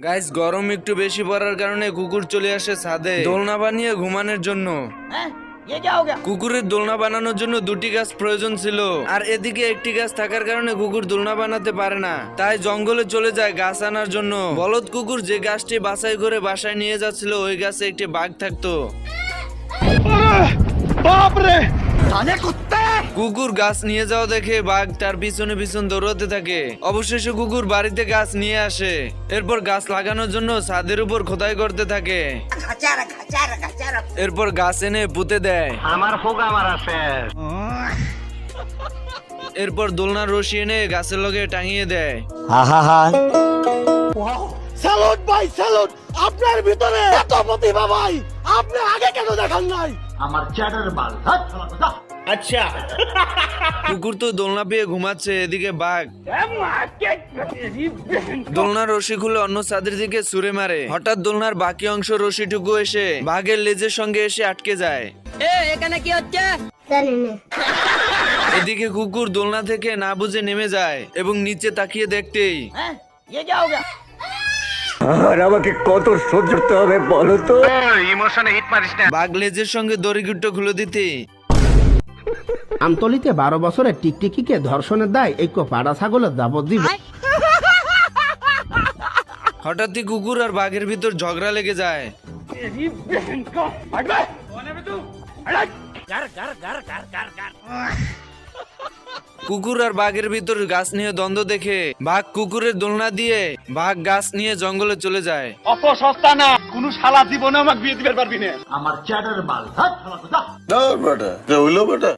Guys, গরম একটু বেশি পড়ার কারণে কুকুর চলে আসে ছাদে দোলনা বানিয়ে ঘুমানোর জন্য। কুকুরের দোলনা বানানোর জন্য দুটি গাছ প্রয়োজন ছিল, আর এদিকে একটি গাছ থাকার কারণে কুকুর দোলনা বানাতে পারে না, তাই জঙ্গলে চলে যায় গাছ আনার জন্য। বলদ কুকুর যে গাছটি বাছাই করে বাসায় নিয়ে যাচ্ছিল ওই গাছে একটি বাঘ থাকতো। কুকুর গাছ নিয়ে যাওয়া দেখে বাঘ তার পিছনে পিছন দৌড়াতে থাকে। অবশেষে কুকুর বাড়িতে গাছ নিয়ে আসে, এরপর গাছ লাগানোর জন্য ছাদের উপর খোদাই করতে থাকে। এরপর গাছ এনে পুঁতে দেয়। আমার ফোকা মারা শেষ। এরপর দোলনার রশি এনে গাছের লগে টাঙিয়ে দেয়। স্যালুট ভাই, স্যালুট! আপনার ভিতরে এত প্রতিভা ভাই, আপনি আগে কেন দেখান নাই? আমার চ্যাটার বাল। আচ্ছা, কুকুর তো দোলনা পেয়ে ঘুমাচ্ছে, এদিকে বাঘ দোলনার রশি খুলে অন্য ছাদের দিকে ছুঁড়ে মারে। হঠাৎ দোলনার বাকি অংশ রশিটুকু এসে বাঘের লেজের সঙ্গে এসে আটকে যায়। এখানে কি হচ্ছে? এদিকে কুকুর দোলনা থেকে না বুঝে নেমে যায় এবং নিচে তাকিয়ে দেখতেই আর আমাকে কত সহ্য করতে হবে বলো তো? ইমোশনে হিট মারিস না। বাঘ লেজের সঙ্গে দড়িগুটো খুলে দিতে আমতলিতে 12 বছরের টিকটিকিকে ধর্ষণের দায় এই পাড়া ছাগলের যাবজ্জীব। হঠাৎই কুকুর আর বাঘের ভিতর ঝগড়া লেগে যায়। কুকুর আর বাঘের ভিতর গাছ নিয়ে দ্বন্দ্ব দেখে বাঘ কুকুরের দোলনা দিয়ে বাঘ গাছ নিয়ে জঙ্গলে চলে যায়। অত সস্তা না, কোন শালা জীবনে আমাকে বিয়ে দিতে পারবি না। আমার চ্যাটার বাল। না বেটা, হইলো বেটা।